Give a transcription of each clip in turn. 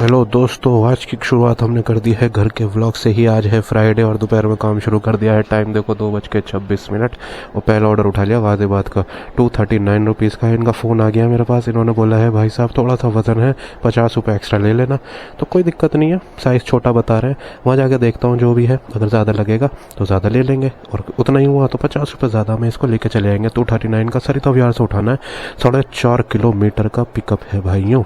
Hello दोस्तों, आज की शुरुआत हमने कर दी है घर के व्लॉग से ही। आज है फ्राइडे और दोपहर में काम शुरू कर दिया है। टाइम देखो 2:26 और पहला ऑर्डर उठा लिया गाजियाबाद का 239 रुपीज़ का। इनका फ़ोन आ गया मेरे पास। इन्होंने बोला है भाई साहब थोड़ा सा वज़न है, 50 रुपये एक्स्ट्रा ले लेना। तो कोई दिक्कत नहीं है, साइज़ छोटा बता रहे हैं। वहाँ जाके देखता हूँ जो भी है, अगर ज़्यादा लगेगा तो ज़्यादा ले लेंगे, और उतना ही हुआ तो 50 रुपये ज़्यादा में इसको लेके चले आएंगे। 239 का सरिता विहार से उठाना है। 4.5 किलोमीटर का पिकअप है भाइयों,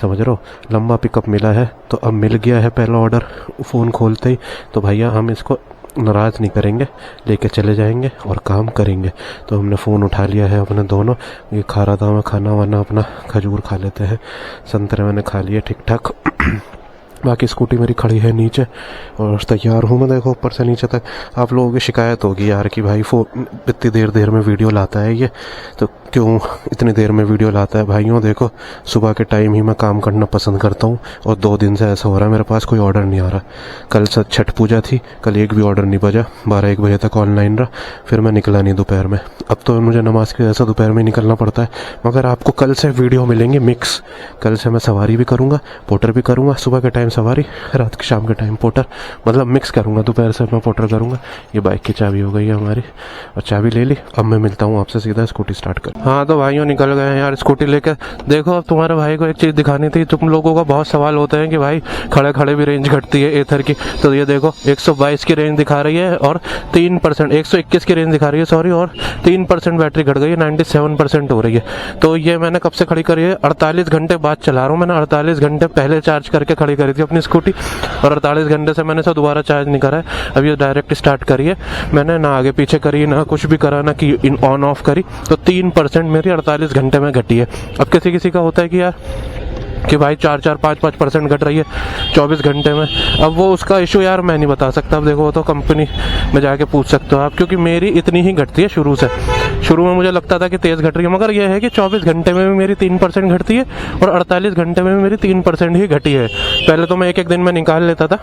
समझ रहे हो, लंबा पिकअप मिला है। तो अब मिल गया है पहला ऑर्डर फ़ोन खोलते ही। तो भैया हम इसको नाराज़ नहीं करेंगे, लेके चले जाएंगे और काम करेंगे। तो हमने फ़ोन उठा लिया है अपने दोनों। ये खा रहा था मैं खाना वाना अपना, खजूर खा लेते हैं, संतरे मैंने खा लिए ठीक ठाक। बाकी स्कूटी मेरी खड़ी है नीचे और तैयार हूँ मैं, देखो ऊपर से नीचे तक। आप लोगों की शिकायत होगी यार कि भाई इतनी देर में वीडियो लाता है ये, तो क्यों इतनी देर में वीडियो लाता है। भाइयों देखो, सुबह के टाइम ही मैं काम करना पसंद करता हूँ, और 2 दिन से ऐसा हो रहा है मेरे पास कोई ऑर्डर नहीं आ रहा। कल छठ पूजा थी, कल एक भी ऑर्डर नहीं बजा। 12-1 बजे तक ऑनलाइन रहा, फिर मैं निकला नहीं दोपहर में। अब तो मुझे नमाज की वजह से दोपहर में निकलना पड़ता है। मगर आपको कल से वीडियो मिलेंगे मिक्स। कल से मैं सवारी भी करूँगा, पोटर भी करूँगा। सुबह के टाइम सवारी, रात के शाम के टाइम पोटर, मतलब मिक्स करूँगा। दोपहर से मैं पोटर करूँगा। ये बाइक की चाबी हो गई है हमारी, और चाबी ले ली। अब मैं मिलता हूँ आपसे सीधा स्कूटी स्टार्ट कर। हाँ तो भाइयों निकल गए हैं यार स्कूटी लेकर। देखो अब तुम्हारे भाई को एक चीज़ दिखानी थी। तुम लोगों का बहुत सवाल होते हैं कि भाई खड़े खड़े भी रेंज घटती है एथर की। तो ये देखो 122 की रेंज दिखा रही है और 3% 121 की रेंज दिखा रही है, सॉरी, और 3% बैटरी घट गई है, 97% हो रही है। तो ये मैंने कब से खड़ी करी है? 48 घंटे बाद चला रहा हूँ। मैंने 48 घंटे पहले चार्ज करके खड़ी करी थी अपनी स्कूटी, और 48 घंटे से मैंने इसे दोबारा चार्ज नहीं करा है। अब ये डायरेक्ट स्टार्ट करी है मैंने, ना आगे पीछे करी, ना कुछ भी करा, ना कि ऑन ऑफ करी। तो 3% मेरी 48 घंटे में घटी है। अब किसी किसी का होता है कि यार कि भाई 4-4, 5-5% घट रही है 24 घंटे में। अब वो उसका इशू यार मैं नहीं बता सकता। अब देखो तो कंपनी में जाके पूछ सकते हो आप, क्योंकि मेरी इतनी ही घटती है शुरू से। शुरू में मुझे लगता था कि तेज़ घट रही है, मगर यह है कि 24 घंटे में भी मेरी 3% घटती है, और 48 घंटे में भी मेरी 3% ही घटी है। पहले तो मैं एक दिन में निकाल लेता था,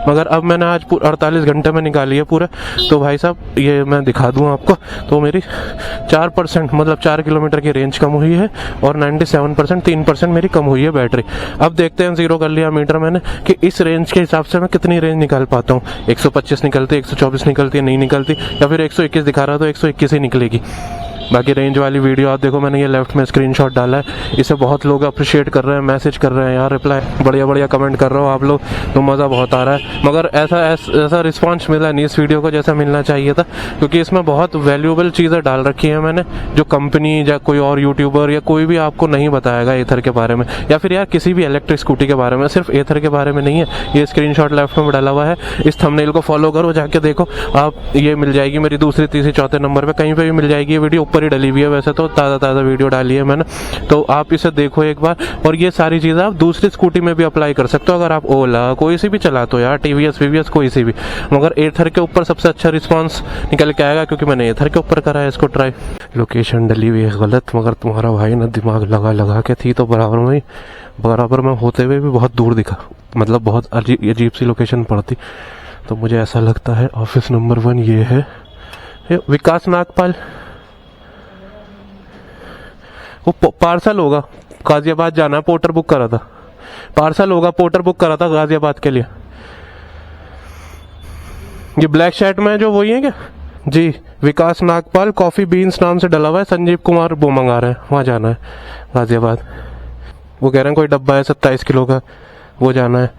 मगर अब मैंने आज 48 घंटे में निकाली है पूरे। तो भाई साहब ये मैं दिखा दूँ आपको, तो मेरी 4%, मतलब 4 किलोमीटर की रेंज कम हुई है, और 97%, 3% मेरी कम हुई है बैटरी। अब देखते हैं, जीरो कर लिया मीटर मैंने, कि इस रेंज के हिसाब से मैं कितनी रेंज निकाल पाता हूँ। 125 निकलती, 124 निकलती, नहीं निकलती, या फिर 121 दिखा रहा है तो 121 ही निकलेगी। बाकी रेंज वाली वीडियो आप देखो, मैंने ये लेफ्ट में स्क्रीनशॉट डाला है। इसे बहुत लोग अप्रिशिएट कर रहे हैं, मैसेज कर रहे हैं यार, रिप्लाई बढ़िया कमेंट कर रहे हो आप लोग, तो मज़ा बहुत आ रहा है। मगर ऐसा रिस्पॉन्स मिला नहीं इस वीडियो को जैसा मिलना चाहिए था, क्योंकि इसमें बहुत वैल्यूएबल चीज़ें डाल रखी हैं मैंने, जो कंपनी या कोई और यूट्यूबर या कोई भी आपको नहीं बताएगा एथर के बारे में, या फिर यार किसी भी इलेक्ट्रिक स्कूटी के बारे में। सिर्फ एथर के बारे में नहीं है। ये स्क्रीनशॉट लेफ्ट में डाला हुआ है, इस थंबनेल को फॉलो करो, जाके देखो आप। ये मिल जाएगी मेरी दूसरी, तीसरी, चौथे नंबर पर, कहीं पर भी मिल जाएगी। ये वीडियो ऊपर ही डली हुई है, वैसे तो ताज़ा वीडियो डाली है मैंने, तो आप इसे देखो एक बार। और ये सारी चीज़ें आप दूसरी स्कूटी में भी अप्लाई कर सकते हो, अगर आप ओला कोई सी भी चलाते हो यार, टीवीएस कोई सी भी। मगर एथर के ऊपर सबसे अच्छा रिस्पांस निकल के आएगा, क्योंकि मैंने एथर के ऊपर करा है इसको ट्राई। लोकेशन डली हुई है गलत, मगर तुम्हारा भाई ना दिमाग लगा के थी, तो बराबर में होते हुए भी बहुत दूर दिखा, मतलब बहुत अजीब सी लोकेशन पड़ती। तो मुझे ऐसा लगता है ऑफिस नंबर 1 ये है, विकास नागपाल। वो पार्सल होगा, गाजियाबाद जाना है, पोर्टर बुक करा था। पार्सल होगा, पोर्टर बुक करा था गाजियाबाद के लिए। ये ब्लैक शर्ट में जो वही है क्या? जी, विकास नागपाल कॉफ़ी बीन्स नाम से डला हुआ है। संजीव कुमार वो मंगा रहे हैं, वहाँ जाना है गाजियाबाद। वो कह रहे हैं कोई डब्बा है 27 किलो का, वो जाना है।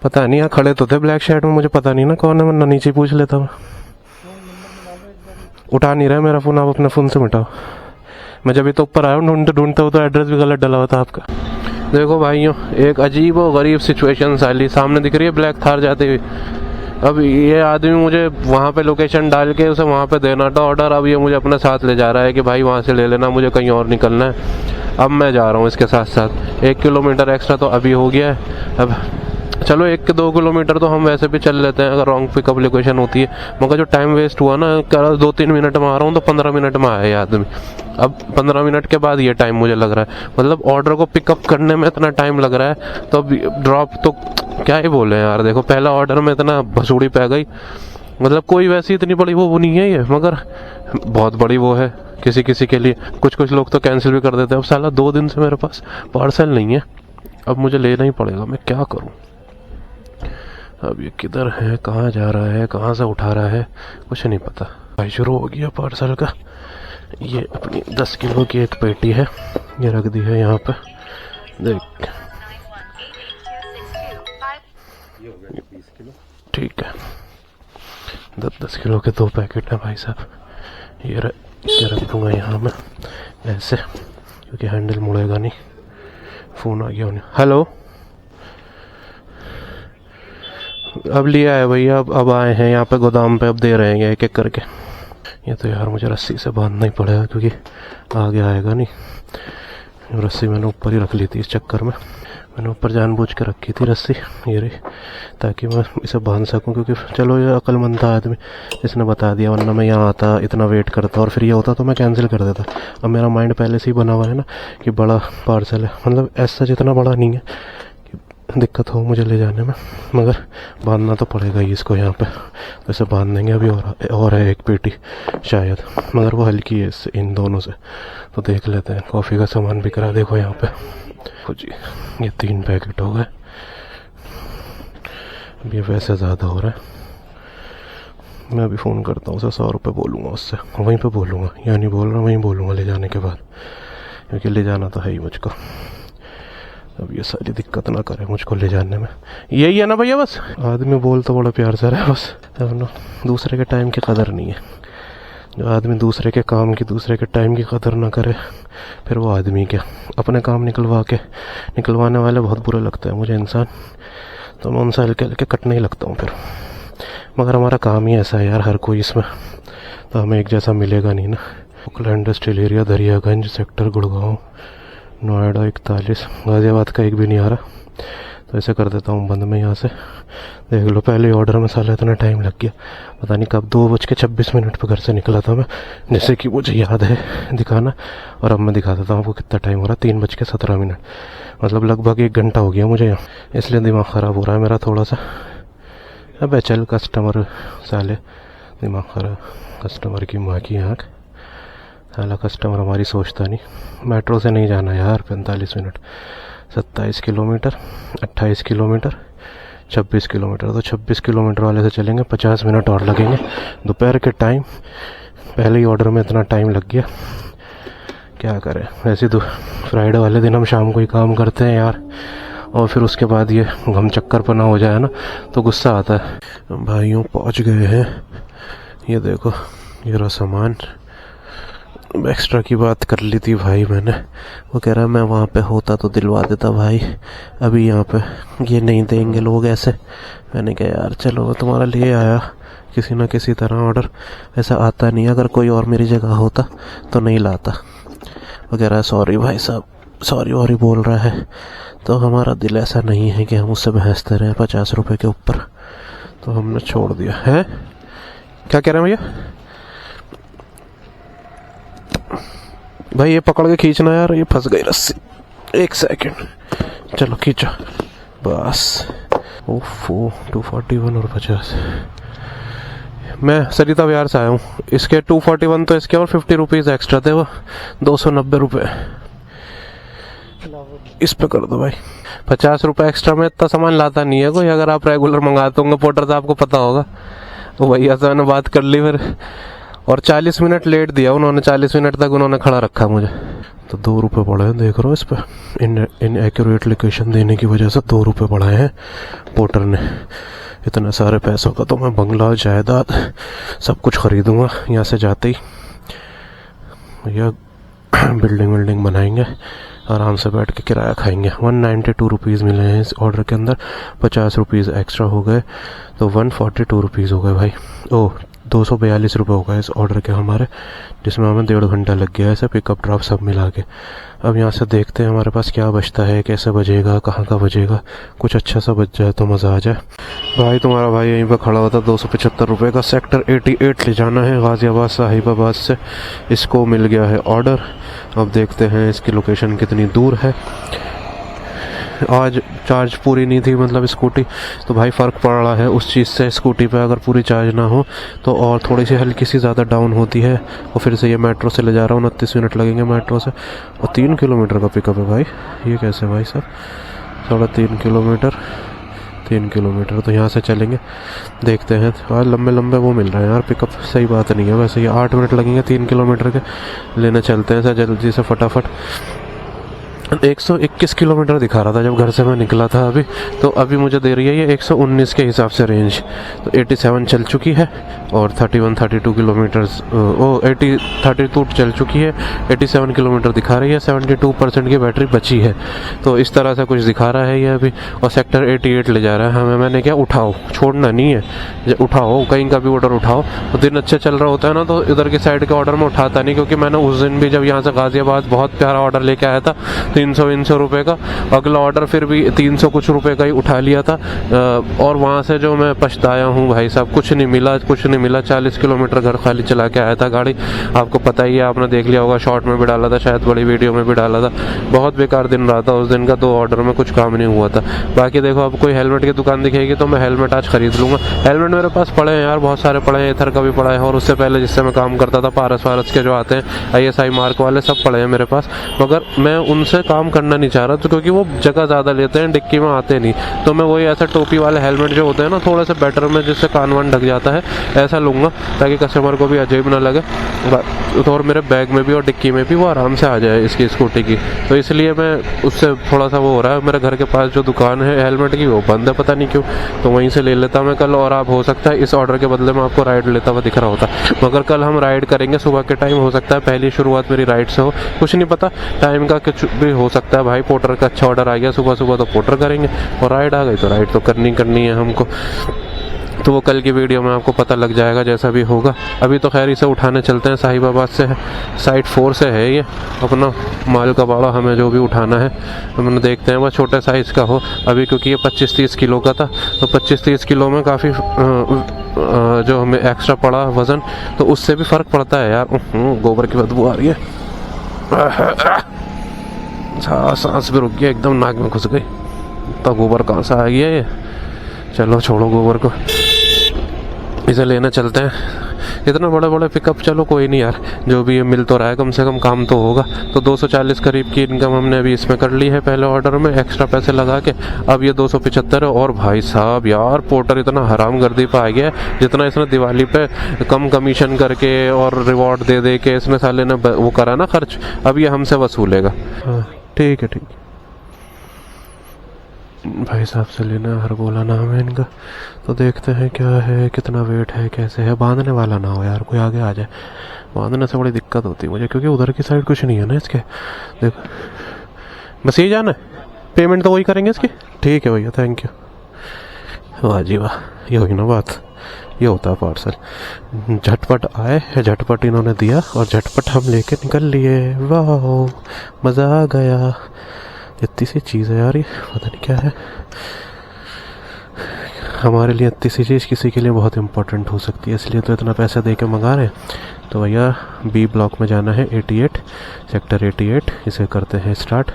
पता नहीं, यहाँ खड़े तो थे ब्लैक शर्ट में, मुझे पता नहीं ना कौन है, वरना नीचे पूछ लेता हूँ। उठा नहीं रहा मेरा फ़ोन, आप अपने फ़ोन से मिटाओ। मैं जब तो ऊपर आया हूँ ढूंढते हो, तो एड्रेस भी गलत डला हुआ था आपका। देखो भाइयों, एक अजीब और गरीब सिचुएशन साली सामने दिख रही है, ब्लैक थार जाते हुए। अब ये आदमी मुझे वहाँ पे लोकेशन डाल के उसे वहाँ पे देना था ऑर्डर। अब ये मुझे अपने साथ ले जा रहा है कि भाई वहाँ से ले लेना, मुझे कहीं और निकलना है। अब मैं जा रहा हूँ इसके साथ साथ। 1 किलोमीटर एक्स्ट्रा तो अभी हो गया है। अब चलो 1-2 किलोमीटर तो हम वैसे भी चल लेते हैं अगर रॉन्ग पिकअप लोकेशन होती है, मगर जो टाइम वेस्ट हुआ ना, 2-3 मिनट में आ रहा हूँ तो 15 मिनट में आया ये आदमी। अब 15 मिनट के बाद ये टाइम मुझे लग रहा है, मतलब ऑर्डर को पिकअप करने में इतना टाइम लग रहा है। तो अब ड्रॉप तो क्या ही बोले यार। देखो पहला ऑर्डर में इतना भसूड़ी पै गई, मतलब कोई वैसी इतनी बड़ी वो नहीं है ये, मगर बहुत बड़ी वो है किसी किसी के लिए कुछ कुछ लोग तो कैंसिल भी कर देते हैं। अब साला 2 दिन से मेरे पास पार्सल नहीं है, अब मुझे लेना ही पड़ेगा, मैं क्या करूं। अब ये किधर है, कहाँ जा रहा है, कहाँ से उठा रहा है, कुछ नहीं पता। भाई शुरू हो गया पार्सल का। ये अपनी 10 किलो की एक पेटी है, ये रख दी है यहाँ पे, देख ठीक है। 10 किलो के 2 पैकेट है भाई साहब। ये रख दूंगा यहाँ में ऐसे, क्योंकि हैंडल मुड़ेगा नहीं। फ़ोन आ गया उन्हें। हेलो, अब लिया है भैया, अब आए हैं यहाँ पे गोदाम पे, अब दे रहे हैं एक एक करके। ये तो यार मुझे रस्सी से बांधना ही पड़ेगा, क्योंकि आगे आएगा नहीं। रस्सी मैंने ऊपर ही रख ली थी, इस चक्कर में मैंने ऊपर जानबूझ के रखी थी रस्सी, ये रही, ताकि मैं इसे बांध सकूं। क्योंकि चलो ये अक्लमंद था आदमी, इसने बता दिया, वरना मैं यहाँ आता, इतना वेट करता और फिर ये होता तो मैं कैंसिल कर देता। अब मेरा माइंड पहले से ही बना हुआ है ना कि बड़ा पार्सल है, मतलब ऐसा जितना बड़ा नहीं है कि दिक्कत हो मुझे ले जाने में, मगर बांधना तो पड़ेगा ही इसको यहाँ पे। तो इसे बांध देंगे। अभी और है एक पेटी शायद, मगर वो हल्की है इससे, इन दोनों से, तो देख लेते हैं। कॉफ़ी का सामान बिक रहा, देखो यहाँ पे जी, ये 3 पैकेट हो गए। अब ये वैसे ज़्यादा हो रहा है। मैं अभी फ़ोन करता हूँ उसे, 100 रुपये बोलूँगा उससे, वहीं पे बोलूँगा, या नहीं बोल रहा, वहीं बोलूँगा ले जाने के बाद, क्योंकि ले जाना तो है ही मुझको। अब ये सारी दिक्कत ना करे मुझको ले जाने में। यही है ना भैया, बस आदमी बोल तो बड़ा प्यार से रहा है, बस अब ना दूसरे के टाइम की कदर नहीं है। जो आदमी दूसरे के काम की, दूसरे के टाइम की कदर ना करे, फिर वो आदमी क्या। अपने काम निकलवाने वाले बहुत बुरे लगते हैं मुझे इंसान, तो मैं उनसे हल्के हल्के कटने ही लगता हूँ फिर। मगर हमारा काम ही ऐसा है यार, हर कोई इसमें तो हमें एक जैसा मिलेगा नहीं ना। Okhla industrial area, Daryaganj sector, Gurgaon, Noida 41, Ghaziabad का एक भी नहीं आ रहा। तो ऐसे कर देता हूँ बंद में यहाँ से। देख लो, पहले ऑर्डर में साला इतना टाइम लग गया, पता नहीं कब 2:26 पर घर से निकला था मैं, जैसे कि मुझे याद है दिखाना। और अब मैं दिखा देता हूँ आपको कितना टाइम हो रहा, 3:17, मतलब लगभग 1 घंटा हो गया मुझे यहाँ। इसलिए दिमाग ख़राब हो रहा है मेरा थोड़ा सा। अब चल, कस्टमर साले, दिमाग ख़राब, कस्टमर की माँ की आँख, साला कस्टमर हमारी सोचता नहीं। मेट्रो से नहीं जाना यार, 45 मिनट, 27 किलोमीटर, 28 किलोमीटर, 26 किलोमीटर, तो 26 किलोमीटर वाले से चलेंगे, 50 मिनट और लगेंगे। दोपहर के टाइम, पहले ही ऑर्डर में इतना टाइम लग गया, क्या करें। वैसे तो फ्राइडे वाले दिन हम शाम को ही काम करते हैं यार, और फिर उसके बाद ये घम चक्कर पना हो जाए ना तो गुस्सा आता है। भाइयों पहुंच गए हैं, ये देखो ये रहा सामान। एक्स्ट्रा की बात कर ली थी भाई मैंने, वो कह रहा मैं वहाँ पे होता तो दिलवा देता भाई, अभी यहाँ पे ये नहीं देंगे लोग ऐसे। मैंने कहा यार चलो तुम्हारा ले आया किसी ना किसी तरह ऑर्डर, ऐसा आता नहीं, अगर कोई और मेरी जगह होता तो नहीं लाता। वो कह रहा है सॉरी भाई साहब, सॉरी और ही बोल रहा है। तो हमारा दिल ऐसा नहीं है कि हम उससे बहसते रहें 50 रुपये के ऊपर, तो हमने छोड़ दिया है। क्या कह रहे हैं भैया? भाई ये पकड़ के खींचना यार, ये फंस गई रस्सी, 1 सेकंड, चलो खींचो बस। ओफो 241 और 50। मैं सरिता विहार से आया हूँ, इसके 241 तो इसके और 50 रुपीज़ एक्स्ट्रा थे, वो 290 रुपये इस पे कर दो भाई। 50 रुपये एक्स्ट्रा में इतना सामान लाता नहीं है कोई, अगर आप रेगुलर मंगाते होंगे पोर्टर तो आपको पता होगा। वो भैया से मैंने बात कर ली फिर, और 40 मिनट लेट दिया उन्होंने, 40 मिनट तक उन्होंने खड़ा रखा मुझे। तो 2 रुपये बढ़े हैं, देख रहे हो इस पर, इन एक्यूरेट लोकेशन देने की वजह से 2 रुपये बढ़ाए हैं पोर्टर ने। इतने सारे पैसों का तो मैं बंगला, जायदाद सब कुछ खरीदूंगा यहाँ से जाते ही। भैया बिल्डिंग बनाएंगे, आराम से बैठ के किराया खाएंगे। 192 रुपीज़ मिले हैं इस ऑर्डर के अंदर, 50 रुपीज़ एक्स्ट्रा हो गए तो 142 रुपीज़ हो गए भाई। ओह 242 रुपये हो गए इस ऑर्डर के हमारे, जिसमें हमें 1.5 घंटा लग गया ऐसे पिकअप ड्रॉप सब मिला के। अब यहाँ से देखते हैं हमारे पास क्या बचता है, कैसे बचेगा, कहाँ का बचेगा। कुछ अच्छा सा बच जाए तो मज़ा आ जाए। भाई तुम्हारा भाई यहीं पर खड़ा होता, 275 रुपये का सेक्टर 88 ले जाना है गाजियाबाद साहिबाबाद से। इसको मिल गया है ऑर्डर, अब देखते हैं इसकी लोकेशन कितनी दूर है। आज चार्ज पूरी नहीं थी मतलब स्कूटी, तो भाई फ़र्क पड़ रहा है उस चीज़ से। स्कूटी पे अगर पूरी चार्ज ना हो तो और थोड़ी सी हल्की सी ज़्यादा डाउन होती है। और फिर से ये मेट्रो से ले जा रहा हूँ, 29 मिनट लगेंगे मेट्रो से। और 3 किलोमीटर का पिकअप है भाई, ये कैसे भाई साहब? 3.5 किलोमीटर, 3 किलोमीटर तो यहाँ से चलेंगे, देखते हैं। आज लंबे लंबे वो मिल रहे हैं यार पिकअप, सही बात नहीं है वैसे। ये 8 मिनट लगेंगे 3 किलोमीटर के, लेने चलते हैं सर जल्दी से फटाफट। 121 किलोमीटर दिखा रहा था जब घर से मैं निकला था अभी, तो अभी मुझे दे रही है ये 119 के हिसाब से रेंज। तो 87 चल चुकी है और 32 किलोमीटर 32 चल चुकी है, 87 किलोमीटर दिखा रही है, 72% की बैटरी बची है। तो इस तरह से कुछ दिखा रहा है ये अभी। और सेक्टर 88 ले जा रहा है हमें। मैंने क्या, उठाओ, छोड़ना नहीं है, उठाओ, कहीं का भी ऑर्डर उठाओ। तो दिन अच्छे चल रहा होता है ना तो इधर की साइड के ऑर्डर में उठाता नहीं, क्योंकि मैंने उस दिन भी जब यहाँ से गाजियाबाद बहुत प्यारा ऑर्डर लेके आया था 300 रुपये का, अगला ऑर्डर फिर भी 300 कुछ रुपए का ही उठा लिया था। और वहाँ से जो मैं पछताया हूँ भाई साहब, कुछ नहीं मिला। 40 किलोमीटर घर खाली चला के आया था गाड़ी, आपको पता ही है, आपने देख लिया होगा, शॉर्ट में भी डाला था, शायद बड़ी वीडियो में भी डाला था। बहुत बेकार दिन रहा था उस दिन का, 2 ऑर्डर में कुछ काम नहीं हुआ था। बाकी देखो, अब कोई हेलमेट की दुकान दिखेगी तो मैं हेलमेट आज खरीद लूँगा। हेलमेट मेरे पास पड़े हैं यार, बहुत सारे पड़े हैं, इथर का भी पड़ा है, और उससे पहले जिससे मैं काम करता था पारस के जो आते हैं ISI मार्क वाले, सब पड़े हैं मेरे पास। मगर मैं उनसे काम करना नहीं चाह रहा, तो क्योंकि वो जगह ज़्यादा लेते हैं, डिक्की में आते नहीं। तो मैं वही ऐसा टोपी वाले हेलमेट जो होते हैं ना, थोड़ा सा बेटर में, जिससे कान वान ढक जाता है, ऐसा लूँगा ताकि कस्टमर को भी अजीब ना लगे। तो और मेरे बैग में भी और डिक्की में भी वो आराम से आ जाए इसकी स्कूटी की। तो इसलिए मैं उससे थोड़ा सा वो हो रहा है। मेरे घर के पास जो दुकान है हेलमेट की वो बंद है, पता नहीं क्यों, तो वहीं से ले लेता मैं कल। और आप हो सकता है इस ऑर्डर के बदले में आपको राइड लेता हुआ दिख रहा होता, मगर कल हम राइड करेंगे सुबह के टाइम। हो सकता है पहली शुरुआत मेरी राइड से हो, कुछ नहीं पता, टाइम का कुछ भी हो सकता है भाई। पोर्टर का अच्छा ऑर्डर आ गया सुबह तो पोर्टर करेंगे, और राइड आ गई तो राइड तो करनी है हमको। तो वो कल की वीडियो में आपको पता लग जाएगा जैसा भी होगा। अभी तो खैर इसे उठाने चलते हैं, साहिबाबाद से है, साइड 4 से है ये अपना माल का बाड़ा, हमें जो भी उठाना है हमने देखते हैं, वह छोटे साइज़ का हो अभी, क्योंकि ये 25-30 किलो का था। तो 25-30 किलो में काफ़ी जो हमें एक्स्ट्रा पड़ा वज़न, तो उससे भी फ़र्क पड़ता है यार। गोबर की बदबू आ रही है, सांस भी रुक गया, एकदम नाक में घुस गई। तो गोबर कहाँ से आ गया ये? चलो छोड़ो गोबर को, इसे लेना चलते हैं। इतना बड़े पिकअप, चलो कोई नहीं यार, जो भी ये मिल तो रहा है, कम से कम काम तो होगा। तो 240 करीब की इनकम हमने अभी इसमें कर ली है पहले ऑर्डर में, एक्स्ट्रा पैसे लगा के। अब ये 275 है। और भाई साहब यार, पोर्टर इतना हरामगर्दी पे आ गया, जितना इसने दिवाली पे कम कमीशन करके और रिवॉर्ड दे के इसने साले ने वो करा ना खर्च, अब ये हमसे वसूलेगा। हाँ ठीक है भाई साहब से लेना हर बोला नाम है इनका। तो देखते हैं क्या है, कितना वेट है, कैसे है। बांधने वाला ना हो यार, कोई आगे आ जाए, बांधने से बड़ी दिक्कत होती है मुझे, क्योंकि उधर की साइड कुछ नहीं है ना इसके। देखो बस यही जाना है, पेमेंट तो वही करेंगे इसकी। ठीक है भैया, थैंक यू। वाह जी वाह, ये हुई ना बात, ये होता है पार्सल। झटपट आए, झटपट इन्होंने दिया और झटपट हम लेके निकल लिए। वाह मज़ा आ गया। इतनी सी चीज़ है यार, ये पता नहीं क्या है, हमारे लिए इतनी सी चीज़ किसी के लिए बहुत इंपॉर्टेंट हो सकती है, इसलिए तो इतना पैसा दे के मंगा रहे हैं। तो भैया B ब्लॉक में जाना है, 88 सेक्टर 88, इसे करते हैं स्टार्ट।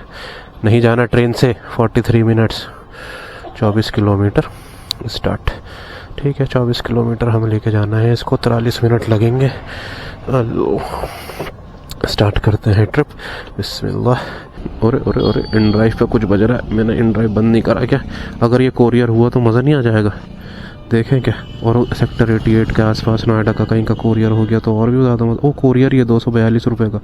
नहीं जाना ट्रेन से, 43 मिनट्स, 24 किलोमीटर स्टार्ट। ठीक है, 24 किलोमीटर हम लेके जाना है इसको, 43 मिनट लगेंगे। स्टार्ट करते हैं ट्रिप, बिस्मिल्लाह। और इन ड्राइव पे कुछ बज रहा है, मैंने इन ड्राइव बंद नहीं करा क्या? अगर ये कोरियर हुआ तो मज़ा नहीं आ जाएगा, देखें क्या। और सेक्टर 88 के आसपास नोएडा का कहीं का कोरियर हो गया तो और भी ज़्यादा मज़ा। ओ कोरियर ये 242 रुपये का,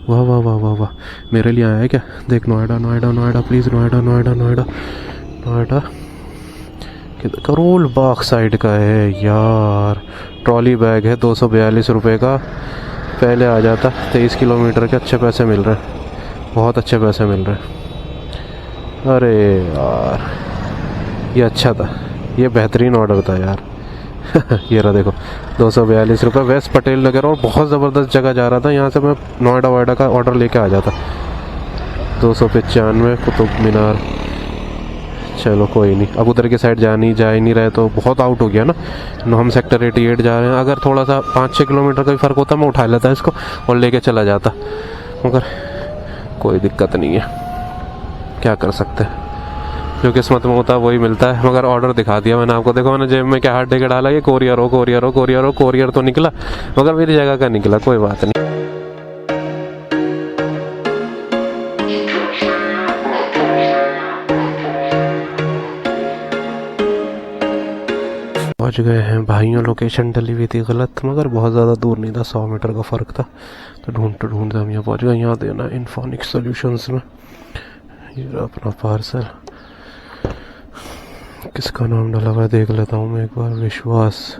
वाह वाह वाह वाह वाह, मेरे लिए आया है क्या? देख नोएडा प्लीज़, नोएडा करोल बाग साइड का है यार। ट्रॉली बैग है 242 रुपये का, पहले आ जाता। 23 किलोमीटर के अच्छे पैसे मिल रहे हैं, बहुत अच्छे पैसे मिल रहे हैं। अरे यार ये अच्छा था, ये बेहतरीन ऑर्डर था यार। ये रहा देखो, 242 रुपये, वेस्ट पटेल नगर, और बहुत ज़बरदस्त जगह जा रहा था। यहाँ से मैं नोएडा का ऑर्डर लेके आ जाता। 295 कुतुब मीनार। चलो कोई नहीं, अब उधर की साइड जा ही नहीं रहे तो बहुत आउट हो गया ना। हम सेक्टर 88 जा रहे हैं। अगर थोड़ा सा 5-6 किलोमीटर का भी फ़र्क होता मैं उठा लेता इसको और लेके चला जाता, मगर कोई दिक्कत नहीं है, क्या कर सकते हैं। जो किस्मत में होता है वही मिलता है। मगर ऑर्डर दिखा दिया मैंने आपको, देखो मैंने जेब में क्या हाथ देके डाला, ये कोरियर हो कोरियर हो कोरियर हो, कोरियर तो निकला मगर मेरी जगह का निकला, कोई बात नहीं। पहुंच गए हैं भाइयों, लोकेशन डली हुई थी गलत मगर बहुत ज़्यादा दूर नहीं था, 100 मीटर का फ़र्क था। तो ढूंढते ढूंढते हम यहाँ पहुंच गए। यहाँ देना इन्फोनिक्स सॉल्यूशंस में। ये अपना पार्सल, किसका नाम डाला हुआ है देख लेता हूँ मैं एक बार। विश्वास।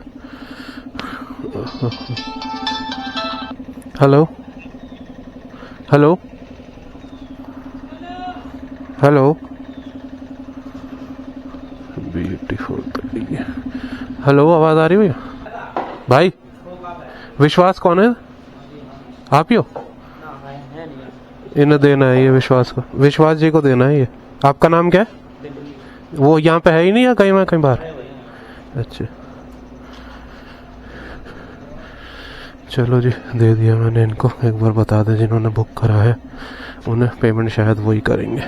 Hello hello hello, beautiful. Hello, आवाज आ रही है भाई? विश्वास कौन है? आप ही हो? इन्हें देना है ये विश्वास को, विश्वास जी को देना है ये। आपका नाम क्या है? वो यहाँ पे है ही नहीं या कहीं मैं कहीं बाहर? अच्छा चलो जी, दे दिया मैंने इनको। एक बार बता दें जिन्होंने बुक करा है उन्हें पेमेंट शायद वही करेंगे।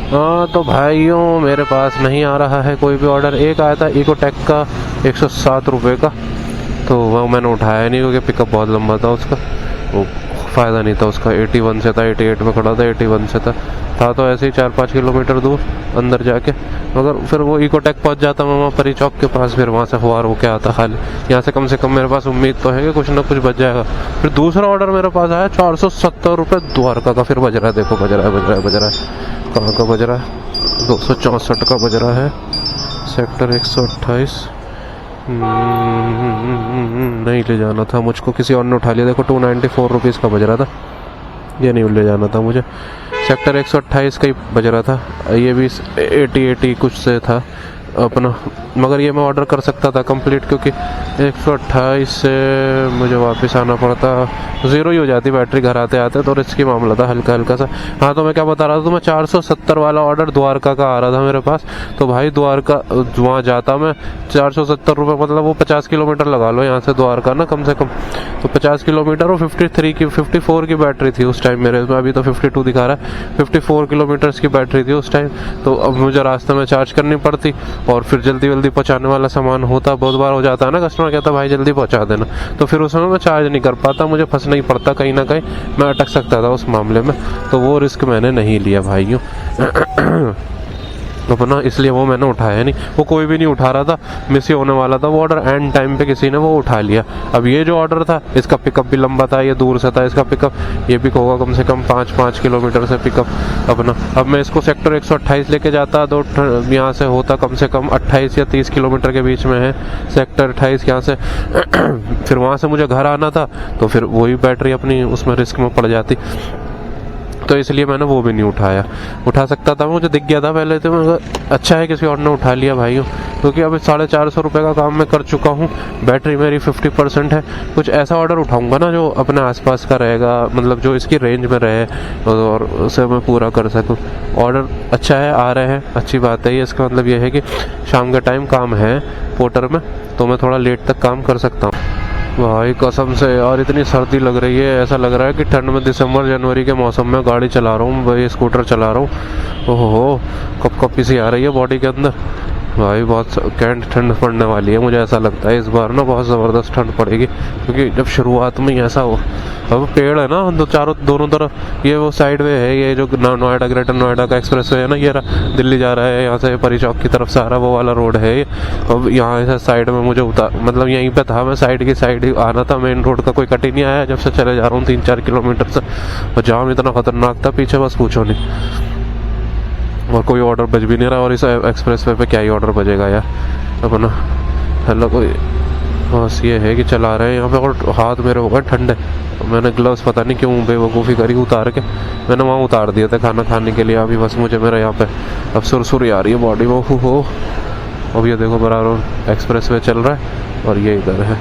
हाँ तो भाइयों, मेरे पास नहीं आ रहा है कोई भी ऑर्डर। एक आया था इकोटेक का 107 रुपये का, तो वो मैंने उठाया नहीं क्योंकि पिकअप बहुत लंबा था उसका, वो फ़ायदा नहीं था उसका। 81 से था, 88 में खड़ा था, 81 से था तो ऐसे ही 4-5 किलोमीटर दूर अंदर जाके। मगर फिर वो इकोटेक पहुंच जाता मैं वहाँ परी चौक के पास, फिर वहाँ से फुहार होके आता खाली। यहाँ से कम मेरे पास उम्मीद तो है कि कुछ ना कुछ बच जाएगा। फिर दूसरा ऑर्डर मेरे पास आया 470 रुपये द्वारका का। फिर बज रहा है, देखो बज रहा है कहाँ का बज रहा है? 264 का बज रहा है, सेक्टर 128। नहीं ले जाना था मुझको, किसी और ने उठा लिया। देखो 294 रुपीज़ का बज रहा था, ये नहीं ले जाना था मुझे। सेक्टर 128 का ही बज रहा था, ये भी 80 कुछ से था अपना। मगर ये मैं ऑर्डर कर सकता था कंप्लीट, क्योंकि 128 से मुझे वापस आना पड़ता, 0 ही हो जाती बैटरी घर आते आते, तो रिस्की मामला था हल्का सा। हाँ तो मैं क्या बता रहा था, तो मैं 470 वाला ऑर्डर द्वारका का आ रहा था मेरे पास। तो भाई द्वारका वहाँ जाता मैं 470 रुपये, मतलब वो 50 किलोमीटर लगा लो यहाँ से द्वारका ना कम से कम। तो 50 किलोमीटर और 54 की बैटरी थी उस टाइम मेरे में, अभी तो 52 दिखा रहा है। 54 किलोमीटर्स की बैटरी थी उस टाइम। तो अब मुझे रास्ते में चार्ज करनी पड़ती, और फिर जल्दी पहुंचाने वाला सामान होता, बहुत बार हो जाता है ना, कस्टमर कहता भाई जल्दी पहुंचा देना, तो फिर उस समय मैं चार्ज नहीं कर पाता, मुझे फंसना ही पड़ता कहीं ना कहीं, मैं अटक सकता था उस मामले में। तो वो रिस्क मैंने नहीं लिया भाइयों अपना, इसलिए वो मैंने उठाया नहीं। वो कोई भी नहीं उठा रहा था, मिस ही होने वाला था वो ऑर्डर, एंड टाइम पे किसी ने वो उठा लिया। अब ये जो ऑर्डर था इसका पिकअप भी लंबा था, ये दूर से था इसका पिकअप, ये भी होगा कम से कम 5 किलोमीटर से पिकअप अपना। अब मैं इसको सेक्टर 128 लेके जाता तो यहाँ से होता कम से कम 28 या 30 किलोमीटर के बीच में है सेक्टर 28 यहाँ से फिर वहाँ से मुझे घर आना था, तो फिर वही बैटरी अपनी उसमें रिस्क में पड़ जाती, तो इसलिए मैंने वो भी नहीं उठाया। उठा सकता था, मुझे दिख गया था पहले, तो मैं अच्छा है किसी और ने उठा लिया भाइयों, क्योंकि अब 450 रुपये का काम मैं कर चुका हूँ, बैटरी मेरी 50% है। कुछ ऐसा ऑर्डर उठाऊंगा ना जो अपने आसपास का रहेगा, मतलब जो इसकी रेंज में रहे और उसे मैं पूरा कर सकूँ। ऑर्डर अच्छा है, आ रहे हैं, अच्छी बात है। ये इसका मतलब ये है कि शाम के टाइम काम है पोर्टर में, तो मैं थोड़ा लेट तक काम कर सकता हूँ। भाई कसम से यार इतनी सर्दी लग रही है, ऐसा लग रहा है कि ठंड में दिसंबर जनवरी के मौसम में गाड़ी चला रहा हूँ भाई, स्कूटर चला रहा हूँ। ओहो कपकपी सी आ रही है बॉडी के अंदर भाई, बहुत कैंट ठंड पड़ने वाली है, मुझे ऐसा लगता है इस बार ना बहुत ज़बरदस्त ठंड पड़ेगी, क्योंकि जब शुरुआत में ही ऐसा हो। अब पेड़ है ना दोनों तरफ, ये वो साइड वे है, ये जो नोएडा ग्रेटर नोएडा का एक्सप्रेस वे है ना, ये दिल्ली जा रहा है यहाँ से परी चौक की तरफ से आ रहा, वो वाला रोड है ये। अब यहाँ से साइड में मुझे मतलब यहीं पे था, मैं साइड की साइड आना था, मेन रोड का कोई कट ही नहीं आया जब से चले जा रहा हूँ 3-4 किलोमीटर से। और जाम इतना खतरनाक था पीछे, बस पूछो नहीं, और कोई ऑर्डर बज भी नहीं रहा, और इस एक्सप्रेस वे पे क्या ही ऑर्डर बजेगा यार अपना। हेलो कोई बस ये है कि चला रहे हैं यहाँ पे, और हाथ मेरे हो गए ठंडे। मैंने ग्लव्स पता नहीं क्यों बेवकूफ़ी करी, उतार के मैंने वहाँ उतार दिए थे खाना खाने के लिए। अभी बस मुझे मेरा यहाँ पे अब सुरसुरी आ रही है बॉडी में, हो। अब ये देखो बराबर एक्सप्रेस वे चल रहा है और ये इधर है।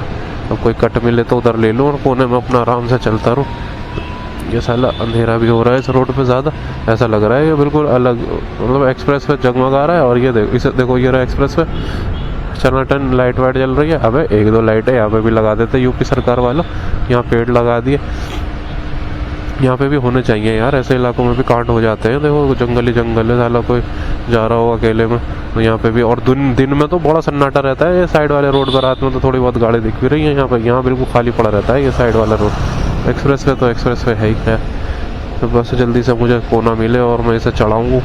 अब कोई कट मिले तो उधर ले लूँ और कोने में अपना आराम से चलता रहूँ। ये साला अंधेरा भी हो रहा है इस रोड पे ज़्यादा, ऐसा लग रहा है ये बिल्कुल अलग, मतलब एक्सप्रेस पे जगमगा रहा है। और ये देखो, इसे देखो, ये रहा एक्सप्रेस पे टनाटन लाइट वाइट जल रही है। अबे 1-2 लाइटें यहाँ पे भी लगा देते यूपी सरकार वालों, यहाँ पेड़ लगा दिए। यहाँ पे भी होने चाहिए यार, ऐसे इलाकों में भी कांड हो जाते हैं। देखो जंगल ही जंगल है, साला कोई जा रहा हो अकेले में तो यहाँ पे भी। और दिन में तो बड़ा सन्नाटा रहता है ये साइड वाले रोड पर, रात में तो थोड़ी बहुत गाड़ी दिख भी रही है यहाँ पे। यहाँ बिल्कुल खाली पड़ा रहता है ये साइड वाला रोड। एक्सप्रेस वे तो एक्सप्रेस वे है ही है, तो बस जल्दी से मुझे कोना मिले और मैं इसे चढ़ाऊँ।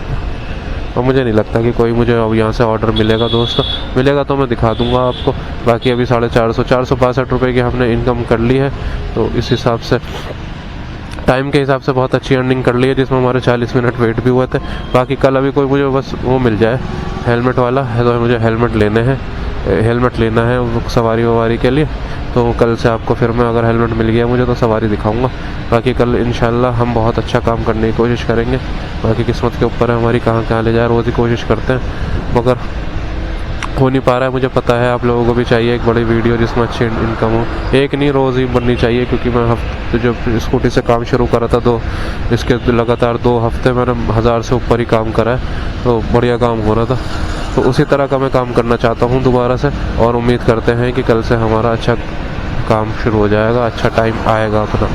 और मुझे नहीं लगता कि कोई मुझे अब यहाँ से ऑर्डर मिलेगा दोस्तों, मिलेगा तो मैं दिखा दूंगा आपको। बाकी अभी 462 रुपये की हमने इनकम कर ली है, तो इस हिसाब से टाइम के हिसाब से बहुत अच्छी अर्निंग कर ली है, जिसमें हमारे 40 मिनट वेट भी हुए थे। बाकी कल अभी कोई मुझे बस वो मिल जाए हेलमेट वाला है, तो मुझे हेलमेट लेना है सवारी ववारी के लिए। तो कल से आपको फिर मैं, अगर हेलमेट मिल गया मुझे तो सवारी दिखाऊंगा। बाकी कल इंशाल्लाह हम बहुत अच्छा काम करने की कोशिश करेंगे। बाकी किस्मत के ऊपर है हमारी, कहाँ ले जाए। रोज़ ही कोशिश करते हैं मगर हो नहीं पा रहा है। मुझे पता है आप लोगों को भी चाहिए एक बड़ी वीडियो जिसमें अच्छी इनकम हो, एक नहीं रोज़ ही बननी चाहिए। क्योंकि मैं हफ्ते जब स्कूटी से काम शुरू करा था तो इसके लगातार 2 हफ्ते मैंने 1000 से ऊपर ही काम करा है, तो बढ़िया काम हो रहा था। तो उसी तरह का मैं काम करना चाहता हूँ दोबारा से, और उम्मीद करते हैं कि कल से हमारा अच्छा काम शुरू हो जाएगा, अच्छा टाइम आएगा अपना।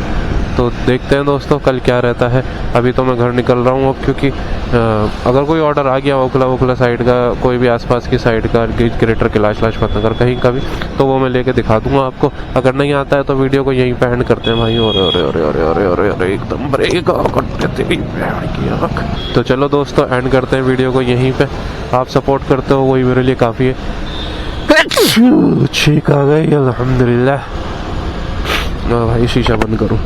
तो देखते हैं दोस्तों कल क्या रहता है। अभी तो मैं घर निकल रहा हूँ अब, क्योंकि अगर कोई ऑर्डर आ गया ओखला साइड का, कोई भी आसपास की साइड का, ग्रेटर कैलाश लाजपतनगर कहीं का भी, तो वो मैं लेके दिखा दूंगा आपको। अगर नहीं आता है तो वीडियो को यहीं पे एंड करते हैं भाई। और एकदम ब्रेक तो चलो दोस्तों एंड करते हैं वीडियो को यहीं पे। आप सपोर्ट करते हो वही मेरे लिए काफ़ी है। ठीक आ गई अल्हम्दुलिल्लाह। भाई शीशा बंद करो।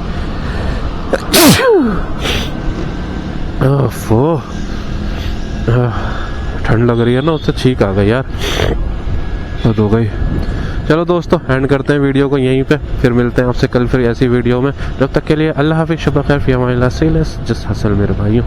ठंड लग रही है ना, उससे छींक आ गई यार, तो हो गई। चलो दोस्तों एंड करते हैं वीडियो को यहीं पे, फिर मिलते हैं आपसे कल फिर ऐसी वीडियो में। जब तक के लिए अल्लाह हाफिज़, शब खैर, फ़ी अमान अल्लाह, जिस हसल मेरे भाइयों।